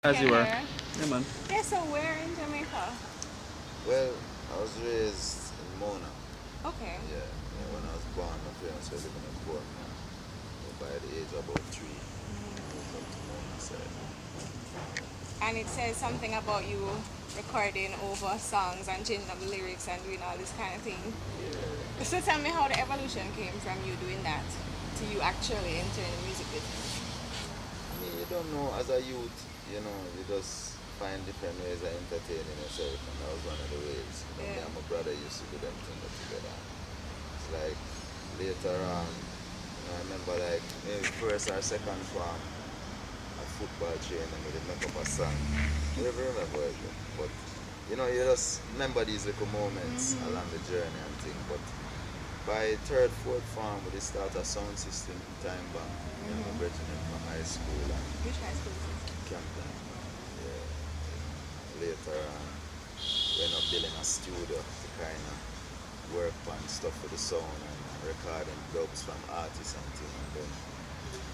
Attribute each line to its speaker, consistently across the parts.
Speaker 1: As you were.
Speaker 2: Yeah.
Speaker 1: Yeah, man.
Speaker 2: Yeah, so where in Jamaica?
Speaker 3: Well, I was raised in Mona.
Speaker 2: Okay.
Speaker 3: Yeah, when I was born, my parents were living in Portmore. But by the age of about three, I moved up to Mona side.
Speaker 2: And it says something about you recording over songs and changing up the lyrics and doing all this kind of thing.
Speaker 3: Yeah.
Speaker 2: So tell me how the evolution came from you doing that to you actually entering the music business.
Speaker 3: I mean, you don't know, as a youth, you just find different ways of entertaining yourself, and that was one of the ways. Me
Speaker 2: Yeah.
Speaker 3: and my brother used to do them things together. It's like later on, I remember like maybe first or second form, a football training, we did make up a song. I never remember it, but you just remember these little moments along the journey and things. But by third, fourth form, we did start a sound system in time bank. My brethren from high school and
Speaker 2: Which high school is this?
Speaker 3: Campton. Yeah. Later on, we ended up building a studio to kind of work on stuff for the sound and recording dubs from artists and things. And then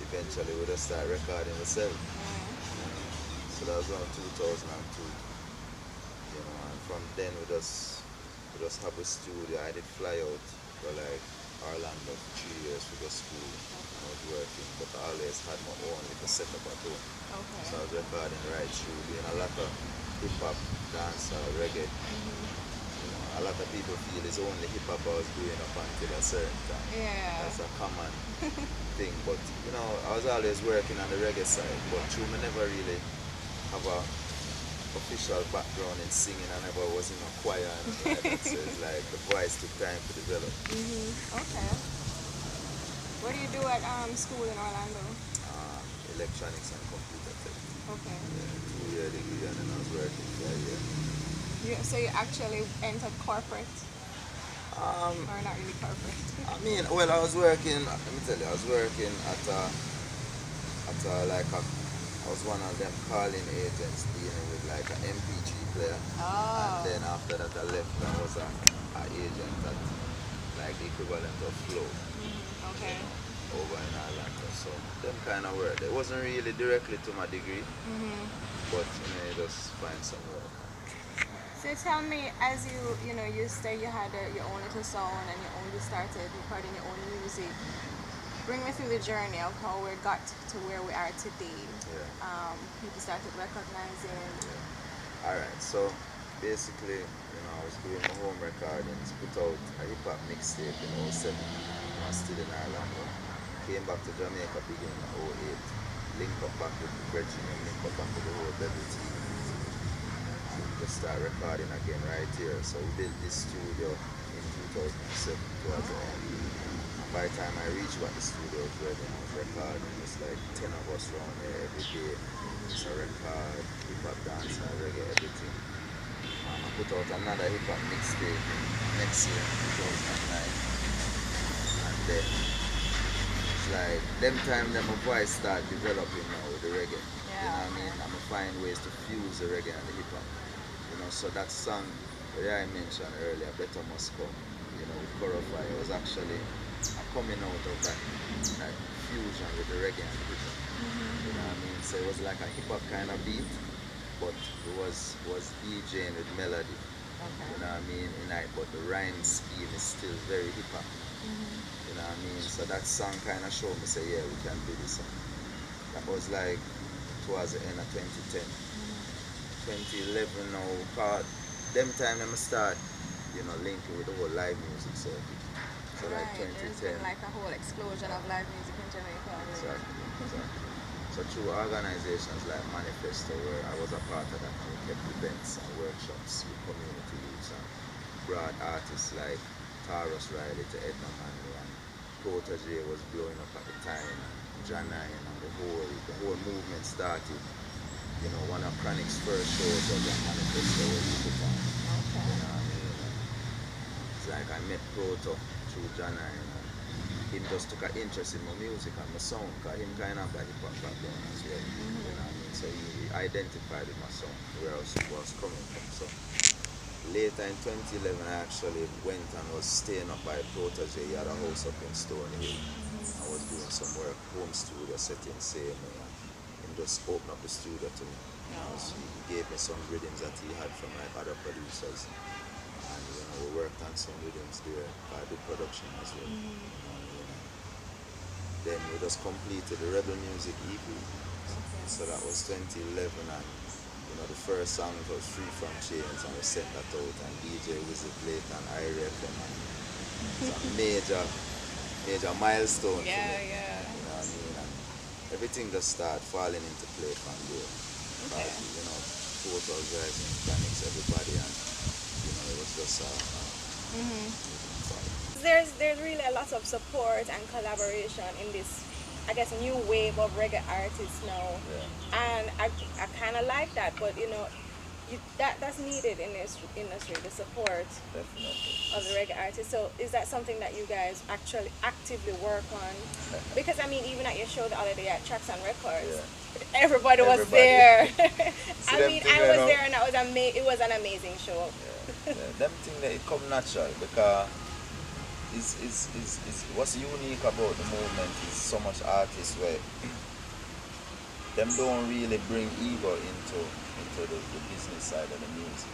Speaker 3: eventually we just start recording ourselves. So that was around 2002. And from then we just have a studio. I did fly out for like Orlando for 3 years for the school. I was working, but I always had my own little setup at home. So I
Speaker 2: Okay.
Speaker 3: was recording right through, doing a lot of hip hop, dancehall, reggae. A lot of people feel it's only hip hop I was doing up until a certain time.
Speaker 2: Yeah.
Speaker 3: That's a common thing, but I was always working on the reggae side, but true, me never really have a official background in singing. I never was in a choir and like that, so it's like the voice took time to develop.
Speaker 2: Okay. What do you do at school in Orlando?
Speaker 3: Uh, Electronics and computer tech.
Speaker 2: Okay.
Speaker 3: Yeah, 2 year degree and then I was working for a year.
Speaker 2: So you actually entered corporate
Speaker 3: Um,
Speaker 2: or not really corporate?
Speaker 3: I mean, well, I was working. Let me tell you, I was working at a like a. I was one of them calling agents dealing with like an MP3 player, and
Speaker 2: Oh.
Speaker 3: then after that I left. I was a agent at like the equivalent of Flow,
Speaker 2: Okay.
Speaker 3: over in Atlanta. So them kind of work. It wasn't really directly to my degree, but you just find some work.
Speaker 2: So tell me, as you say you had your own little sound and you only started recording your own music. Bring me through the journey of how we got to where we are today.
Speaker 3: Yeah.
Speaker 2: People started recognizing.
Speaker 3: Yeah. All right. So basically, I was doing my home recordings, put out a hip hop mixtape in '07. I was still in Orlando. Came back to Jamaica beginning in '08. Linked up back with the Brethren and linked up back with the whole Beverly team. And just start recording again right here. So we built this studio in 2007 towards the end. And by the time I reached what the studio was ready, I was recording. It's like 10 of us around there every day. So record, hip hop, dance, and reggae, everything. I put out another hip hop mixtape next year, 2009. And then it's like them time that my voice start developing now with the reggae. You know what I mean? I'm gonna find ways to fuse the reggae and the hip hop. So that song that I mentioned earlier, Better Must Come, with Corofy, it was actually coming out of that fusion with the reggae and the hip hop. You know what I mean? So it was like a hip hop kind of beat, but it was DJing with melody.
Speaker 2: Okay.
Speaker 3: You know what I mean? But the rhyme scheme is still very hip hop. You know what I mean? So that song kind of showed me, say, yeah, we can do this song. That was like towards the end of 2010. 2011 now, cause them time I'm start, linking with the whole live music circuit. So like
Speaker 2: Right. There's
Speaker 3: 2010.
Speaker 2: been like a whole explosion of live music in Jamaica.
Speaker 3: Exactly. So through organizations like Manifesto, where I was a part of that, and we kept events and workshops with community youths and brought artists like Taurus Riley to Edna Manley, and Protege was blowing up at the time, and Janine, and the whole movement started. One of Chronic's first shows was a Manifesto was put on.
Speaker 2: Okay.
Speaker 3: You know what I mean? It's like I met Proto through Janine, and him just took an interest in my music and my sound, because him kind of got hip hop background as well. You know what I mean? So he identified with my sound, where I was coming from. So later in 2011, I actually went and was staying up by Protege. He had a house up in Stony Hill. I was doing some work, home studio setting, same way. And him just opened up the studio to me. You know, so he gave me some rhythms that he had from like other producers, and we worked on some rhythms there. I did production as well. Then we just completed the Rebel Music EP. So that was 2011, and the first song was Free From Chains, and we sent that out, and DJ Wizard played on IrieDiva, and it's a major milestone for
Speaker 2: Yeah,
Speaker 3: me.
Speaker 2: yeah.
Speaker 3: You know what I mean? And everything just started falling into place from there.
Speaker 2: Okay.
Speaker 3: Total guys and mechanics, everybody, and it was just
Speaker 2: There's really a lot of support and collaboration in this, I guess, new wave of reggae artists now, and I kind of like that. But that's needed in this industry, the support
Speaker 3: definitely
Speaker 2: of the reggae artists. So is that something that you guys actually actively work on? Because I mean, even at your show the other day at Tracks and Records, everybody was there. I mean, I was there, and it was an amazing show.
Speaker 3: Them thing that it come natural, because is what's unique about the movement is so much artists where them don't really bring ego into the business side of the music.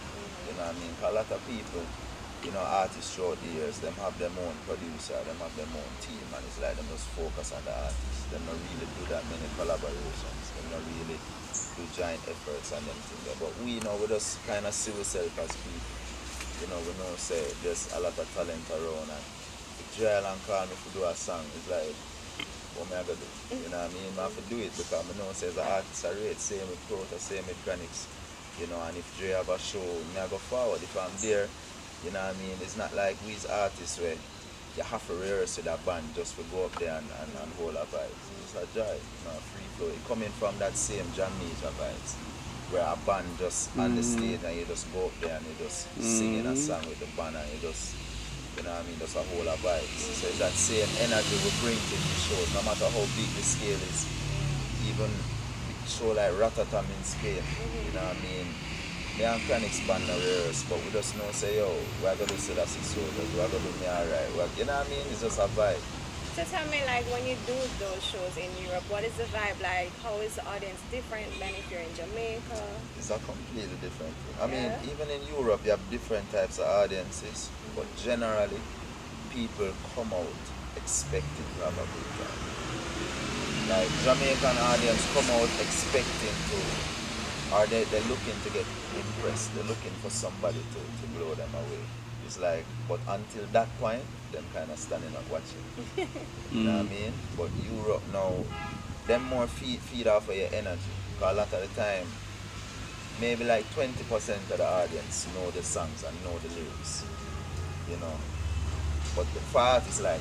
Speaker 3: You know what I mean? 'Cause a lot of people, artists throughout the years, them have their own producer, them have their own team, and it's like them just focus on the artist. Them not really do that many collaborations. Them not really do giant efforts and them things. But we just kind of see ourselves as people. We know say there's a lot of talent around, and if Jail and call me to do a song, it's like, what am I gonna do? You know what I mean? I have to do it because I know say as an artist I rate, same with Prota, same with Granix. And if Dre have a show, I go forward. If I'm there, you know what I mean? It's not like we as artists where you have to rehearse with a band just to go up there and hold a vibes. It's a joy, free flow. It coming from that same Jamaica vibes, where a band just on the stage and you just go up there and you just singing a song with the band and you just, just a whole of vibes. So it's that same energy we bring to the shows, no matter how big the scale is. Even show like Ratatam in Spain, you know what I mean? Me and Chronix band the rehearse, but we just know say, yo, we're gonna do Selassie Soldiers, we're gonna do Me Alright. You know what I mean? It's just a vibe.
Speaker 2: So tell me, like, when you do those shows in Europe, what is the vibe like? How is the audience different than if you're in Jamaica?
Speaker 3: It's a completely different thing. I mean, even in Europe, you have different types of audiences, but generally, people come out expecting to have a good time. Like, Jamaican audience come out expecting to, or they're looking to get impressed. They're looking for somebody to blow them away. It's like, but until that point, them kind of standing up watching. You know what I mean? But Europe now, them more feed off of your energy. Because a lot of the time, maybe like 20% of the audience know the songs and know the lyrics. But the part is like,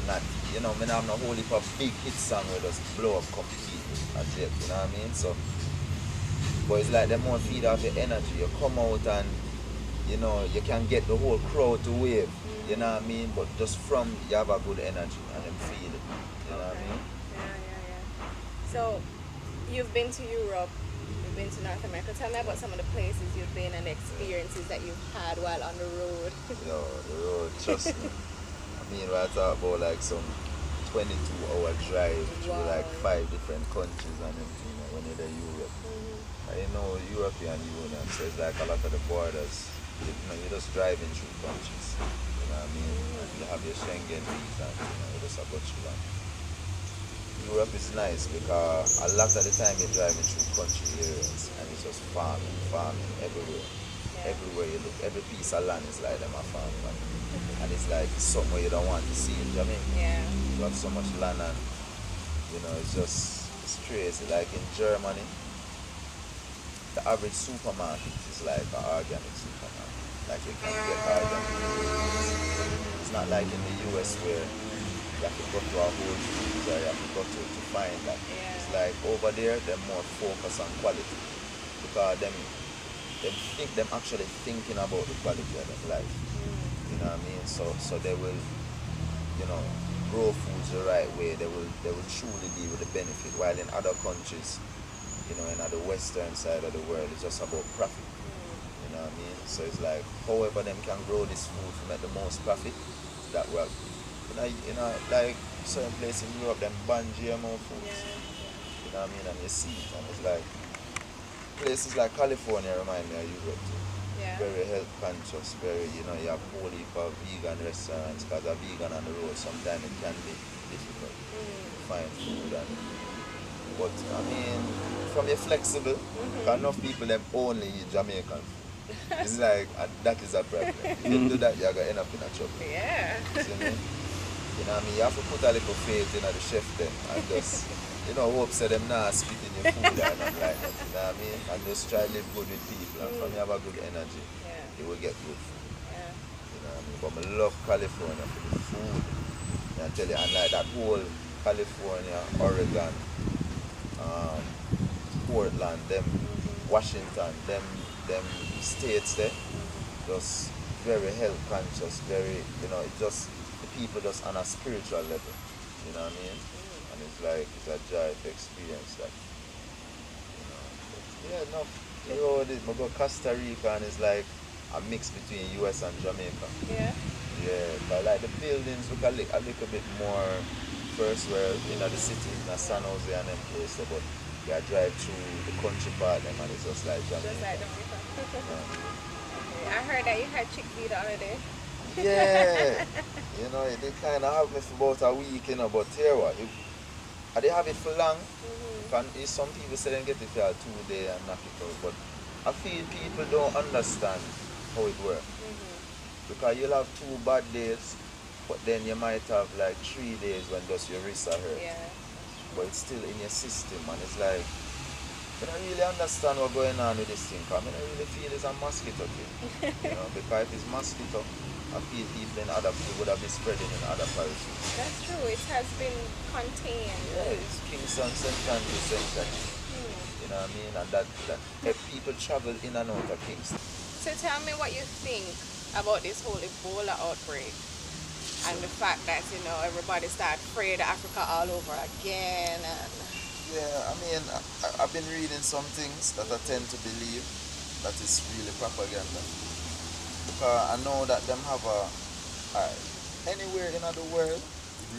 Speaker 3: not, me not have no whole heap of big hit song where just blow up completely as yet, you know what I mean? So, but it's like them more feed off your energy. You come out and you can get the whole crowd to wave, you know what I mean? But just from, you have a good energy and them feel it, you know what I mean?
Speaker 2: Yeah. So, you've been to Europe, you've been to North America. Tell me about some of the places you've been and the experiences that you've had while on the road.
Speaker 3: Yo, the road, trust me. I mean, when I talk about like some 22-hour drive through like 5 different countries and everything, when you're in Europe. I know European Union, so it's like a lot of the borders. You're just driving through countries. You know what I mean? And you have your Schengen visa, you just go through that. Europe is nice because a lot of the time you're driving through country areas and it's just farming everywhere. Everywhere you look, every piece of land is like them a farm. And it's like somewhere you don't want to see in Jamaica.
Speaker 2: Yeah.
Speaker 3: You have so much land and it's crazy. Like in Germany, the average supermarket is like an organic supermarket. Like you can get organic. It's not like in the US where you have to go to a Whole Foods or you have to go to find that. It's like over there, they're more focused on quality because them actually thinking about the quality of their life. You know what I mean? So they will, grow foods the right way. They will truly deal with the benefit. While in other countries, in the western side of the world, it's just about profit. You know what I mean? So it's like, however them can grow this food to make the most profit, that will. Like certain places in Europe, them ban GMO foods. You know what I mean? And you see it, and it's like, places like California remind me of Europe too.
Speaker 2: Yeah.
Speaker 3: Very health conscious, very, you know, you have whole heap of vegan restaurants, because a vegan on the road sometimes it can be difficult to find food. But I mean, from you're flexible, enough people them only eat Jamaican food. It's like, that is a problem. If you do that, you're going to end up in a trouble.
Speaker 2: Yeah.
Speaker 3: See me? You know what I mean? You have to put a little faith in the chef then and just, you know, hope so them not spit in your food or not like that. You know what I mean? And just try to live good with people. And from you have a good energy,
Speaker 2: Yeah.
Speaker 3: you will get good food.
Speaker 2: Yeah.
Speaker 3: You know what I mean? But I love California for the food. I tell you, and like that whole California, Oregon, Portland, them Washington, them states there, just very health conscious, very, you know, it just, the people just on a spiritual level, you know what I mean? And it's like, it's a joy to experience that, you know. But yeah, no, you know, I go Costa Rica and it's like a mix between US and Jamaica.
Speaker 2: Yeah.
Speaker 3: Yeah, but like the buildings look a little bit more first world in the city, in San Jose and them places, but you drive through the country part them and it's just like Jamaica.
Speaker 2: Just like Jamaica. Okay. I heard that you had chickpea the other day.
Speaker 3: Yeah, you know, they kind of have me for about a week, you know, but here what, they have it for long. Some people say they get it for 2 days and knock it out, but I feel people don't understand how it works. Because you'll have 2 bad days, but then you might have like 3 days when just your wrists are hurt.
Speaker 2: Yeah.
Speaker 3: But it's still in your system, and it's like, I don't really understand what's going on with this thing, because I don't really feel it's a mosquito thing. You know, because if it's mosquito, I feel people in other people would have been spreading in other parishes.
Speaker 2: That's true. It has been contained.
Speaker 3: Yeah, it's Kingston, St. Andrews, St. You know what I mean? And that if people travel in and out of Kingston.
Speaker 2: So tell me what you think about this whole Ebola outbreak and the fact that, you know, everybody started afraid of Africa all over again. And
Speaker 3: Yeah, I mean, I've been reading some things that I tend to believe that is really propaganda. Because I know that them have anywhere in the world,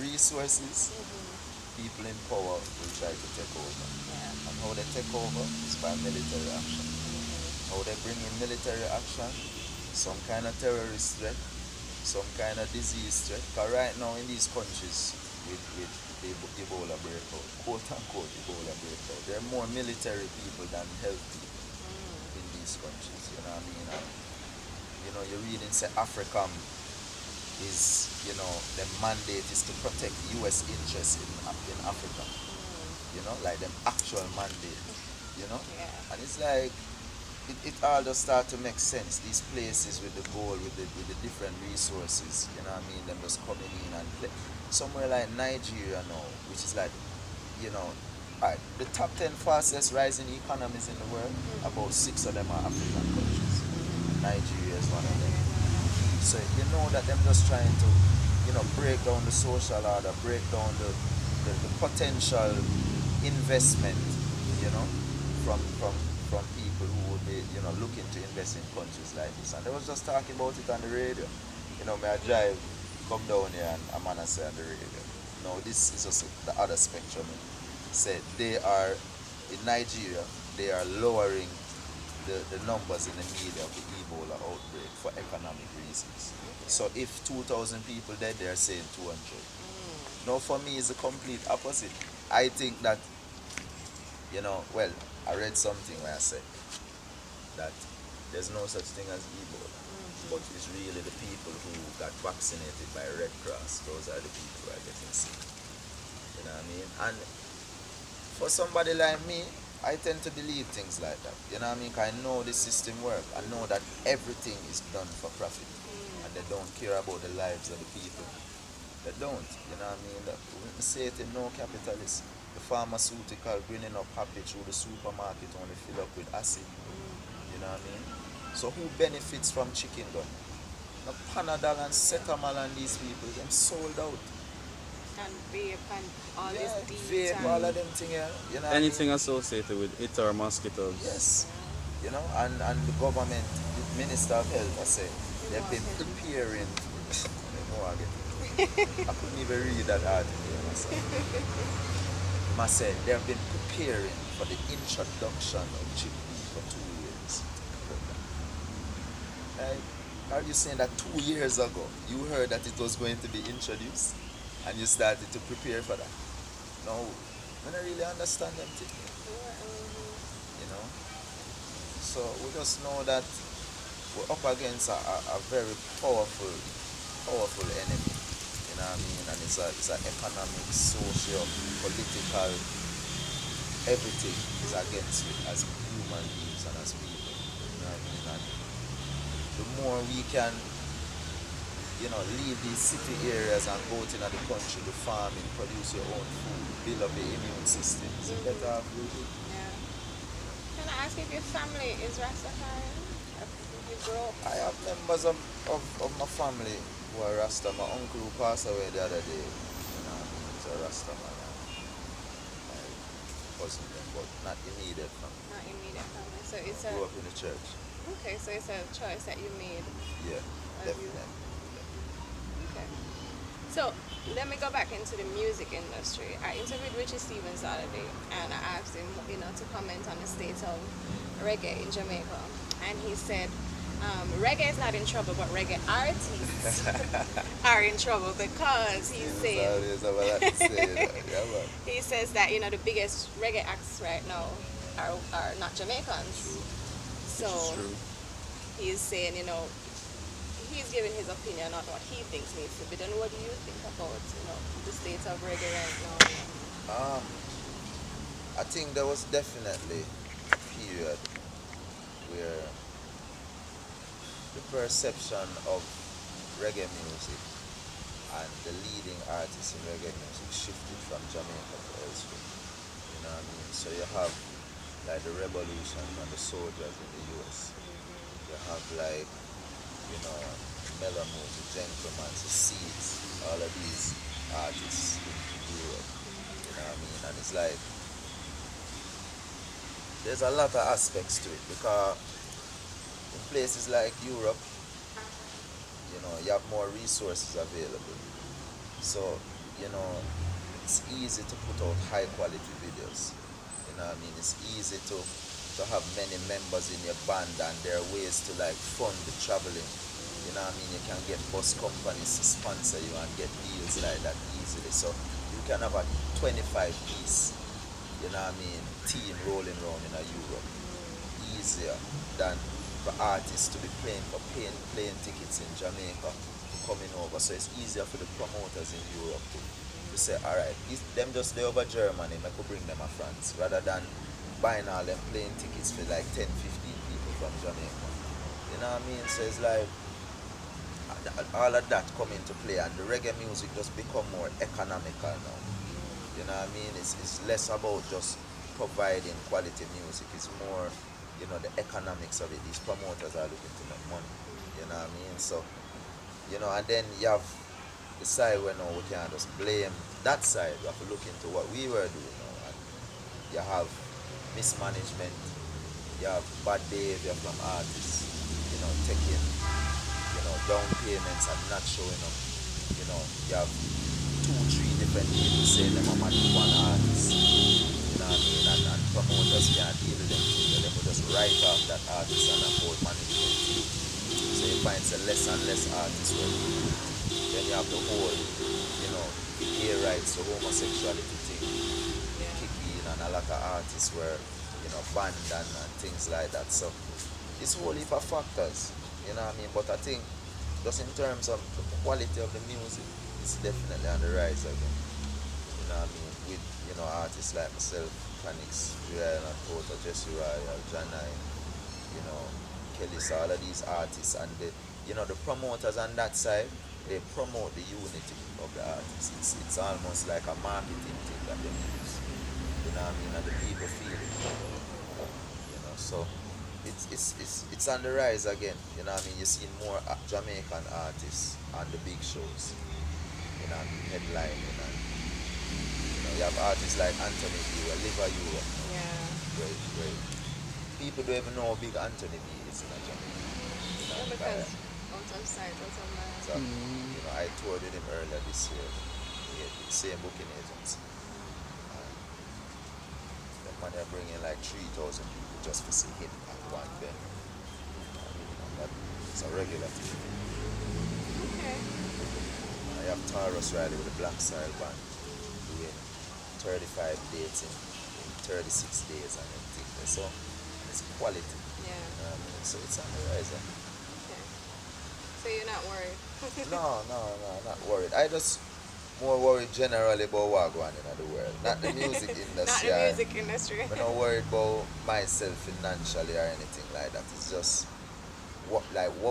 Speaker 3: resources, people in power will try to take over.
Speaker 2: yeah.
Speaker 3: And how they take over is by military action. How they bring in military action, some kind of terrorist threat, some kind of disease threat. Because right now in these countries with the Ebola breakout, quote unquote Ebola breakout, there are more military people than health people in these countries. You know what I mean? And, you know, you're reading say Africa is, you know, the mandate is to protect US interests in Africa. You know, like them actual mandate. You know?
Speaker 2: Yeah.
Speaker 3: And it's like it all just start to make sense. These places with the gold, with the different resources, you know what I mean, them just coming in and play. Somewhere like Nigeria now, which is like, you know, the top 10 fastest rising economies in the world, about 6 of them are African countries. Nigeria is one of them. So you know that them just trying to, you know, break down the social order, break down the potential investment, you know, from people who would be, you know, looking to invest in countries like this. And they was just talking about it on the radio. You know, may I drive, come down here and I'm gonna say on the radio. No, this is just the other spectrum. Said they are, in Nigeria, they are lowering the numbers in the media of the Ebola outbreak for economic reasons. So if 2,000 people dead, they are saying 200. Now for me, it's the complete opposite. I think that, you know, well, I read something where I said that there's no such thing as Ebola, but it's really the people who got vaccinated by Red Cross. Those are the people who are getting sick. You know what I mean? And for somebody like me, I tend to believe things like that. You know what I mean? 'Cause I know the system works. I know that everything is done for profit, and they don't care about the lives of the people. They don't. You know what I mean? That, we say it in no capitalist. The pharmaceutical bringing up happy through the supermarket only fill up with acid. You know what I mean? So who benefits from chicken gun? Now Panadol and Setamol and these people, them sold out.
Speaker 2: And vape and all
Speaker 3: Yeah,
Speaker 2: this
Speaker 3: vape, all of them thing here. You know what I mean?
Speaker 1: Anything associated with it or mosquitoes.
Speaker 3: Yes. You know, and the government, the Minister of Health, I say, they've been preparing. I couldn't even read that article myself. I said they've been preparing for the introduction of chikungunya. for 2 years. Like, are you saying that 2 years ago you heard that it was going to be introduced and you started to prepare for that? No, I don't really understand them things, you know. So we just know that we're up against a very powerful enemy. You know what I mean? And it's a economic, social, political, everything is against it as human beings and as people. You know what I mean? And the more we can, leave these city areas and go to the country, the farming, produce your own food, build up your immune system, it's better off we do.
Speaker 2: Yeah. Can I ask if your family is Rastafarian? If you grew up?
Speaker 3: I have members of my family who are Rasta. My uncle who passed away the other day, he's a Rasta man. My cousin, but not immediate family.
Speaker 2: Not immediate family. So it's
Speaker 3: Grew up in the church.
Speaker 2: okay. So it's a choice that you made.
Speaker 3: Yeah,
Speaker 2: As you-
Speaker 3: definitely.
Speaker 2: Okay. So let me go back into the music industry. I interviewed Richie Stevens the other day, and I asked him, to comment on the state of reggae in Jamaica, and he said, reggae is not in trouble, but reggae artists are in trouble because he said
Speaker 3: Always have a lot to say. Yeah, man.
Speaker 2: he says that the biggest reggae acts right now are not Jamaicans. So
Speaker 3: Which is true.
Speaker 2: he's saying, he's giving his opinion on what he thinks needs to be done. What do you think about, the state of reggae right now?
Speaker 3: I think there was definitely a period where the perception of reggae music and the leading artists in reggae music shifted from Jamaica to elsewhere. You know what I mean? So you have like the revolution and the soldiers in the US. You have like, mellow music, gentlemen, the seeds, all of these artists in Europe. You know what I mean? And it's like there's a lot of aspects to it because in places like Europe, you have more resources available. So, it's easy to put out high quality videos. You know what I mean? It's easy to have many members in your band and there are ways to like fund the traveling. You know what I mean? You can get bus companies to sponsor you and get deals like that easily. So you can have a 25 piece, team rolling around in a Europe. Easier than for artists to be paying tickets in Jamaica coming over. So it's easier for the promoters in Europe to say, alright, them just there over Germany, I could bring them a France, rather than buying all them plane tickets for like 10, 15 people from Jamaica. You know what I mean? So it's like all of that come into play and the reggae music just become more economical now. You know what I mean? It's less about just providing quality music. It's more, the economics of it. These promoters are looking to make money. You know what I mean? So, and then you have the side where now we can't just blame that side. We have to look into what we were doing now. And you have mismanagement, you have bad behavior from artists, taking, down payments and not showing up. You have 2, 3 different people saying them are mad with one artist. You know what I mean? And promoters can't deal with them. So they will just write off that artist and afford management fee. So you find less and less artists working. Then you have the whole, the gay rights, the homosexuality thing, kick in, and a lot of artists were, banned and things like that. So it's a whole heap of factors, you know what I mean? But I think just in terms of the quality of the music, it's definitely on the rise again. You know what I mean? With, artists like myself, Canix, Julian, Porter, Jesse Royal, Janai, Kelly, so all of these artists and the promoters on that side, they promote the unity of the artists. It's almost like a marketing thing that they use. You know what I mean? And the people feel it. So it's on the rise again. You know what I mean? You're seeing more Jamaican artists on the big shows. You know what I mean? Headlining and you have artists like Anthony B. who live in Europe.
Speaker 2: Yeah.
Speaker 3: Great. People don't even know how big Anthony B is in Jamaica.
Speaker 2: Because out of sight, out of mind.
Speaker 3: So, I toured with him earlier this year. He had the same booking agency. And them man, you bring in like 3,000 people just to see him at one venue. I mean, and that it's a regular thing.
Speaker 2: Okay.
Speaker 3: I have Taurus Riley with the Black Soil Band doing 35 dates in 36 days and everything. So it's quality.
Speaker 2: Yeah.
Speaker 3: So it's on the rise.
Speaker 2: Okay. So you're not worried?
Speaker 3: No, not worried. I just more worried generally about what going on in the world. Not the music
Speaker 2: Not
Speaker 3: industry.
Speaker 2: the music industry.
Speaker 3: I'm not worried about myself financially or anything like that. It's just what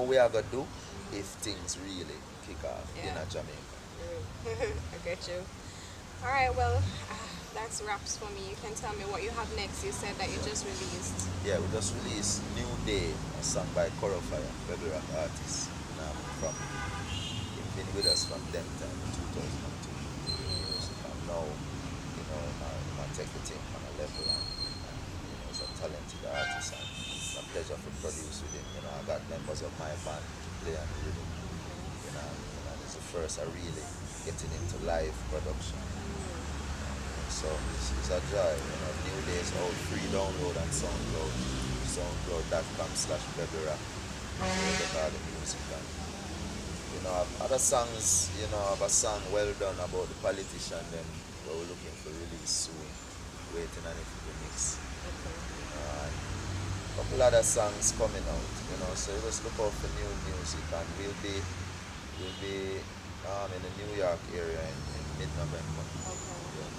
Speaker 3: we are gonna do if things really kick off in
Speaker 2: Yeah.
Speaker 3: Jamaica.
Speaker 2: I get you. All right, well, that's wraps for me. You can tell me what you have next. You said that you just released.
Speaker 3: Yeah, we just released New Day, a song by Corofire, Baby Rock artist. From he's been with us from them time in 2002. And now, I take the thing on a level and he's a talented artist and it's a pleasure to produce with him. I got members of my band play on the rhythm. And it's the first I really getting into live production. So it's a joy. New Day is out, free download on SoundCloud. SoundCloud.com/BabyRap. Get all the music and other songs, I have a song well done about the politician them where we're looking for release soon. Waiting on it to be mixed. And a couple other songs coming out, so you just look out for new music and we'll be in the New York area in mid-November.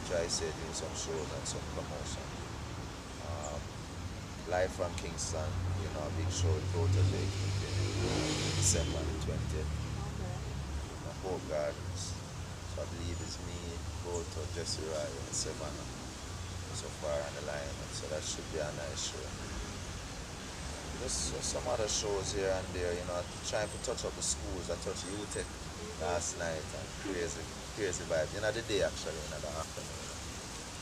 Speaker 3: Try to do some shows and some promotion. Live from Kingston, a big show with Protege in December the 20th. Hope Gardens. So I believe it's me, Boto, Jesse Ryan, and Savannah so far on the lineup. So that should be a nice show. Just some other shows here and there, trying to touch up the schools. I touched UTech last night and crazy vibe. The day actually, in the afternoon.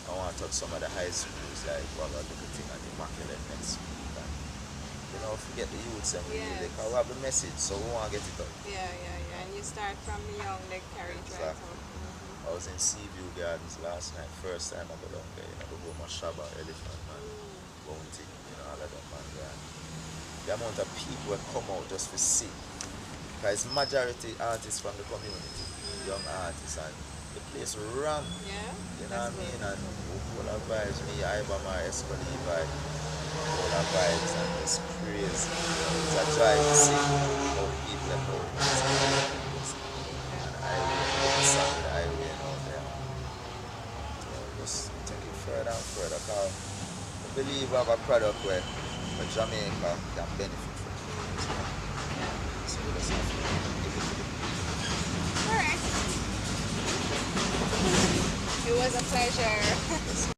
Speaker 3: I want to touch some of the high schools like Wagaduguting and Immaculate next week. And, forget the youths and really, because we have the message, so we want to get it out.
Speaker 2: Yeah. And you start from the young, they carry it right
Speaker 3: Exactly.
Speaker 2: on.
Speaker 3: I was in Seaview Gardens last night, first time I go down there, the whole Mashaba, Elephant Man, Bounty, all of them man there. The amount of people that come out just to see, because it's majority artists from the community, young artists, and the place run.
Speaker 2: Yeah.
Speaker 3: You know what I mean? And all our vibes, me, Ibama, Escali vibe, all our vibes, and it's crazy. It's a joy to see how people are know. And the song with the highway and all there. So just take it further and further, because I believe we have a product where Jamaica can benefit from it. So we just have to give it to the people.
Speaker 2: All right. It was a pleasure.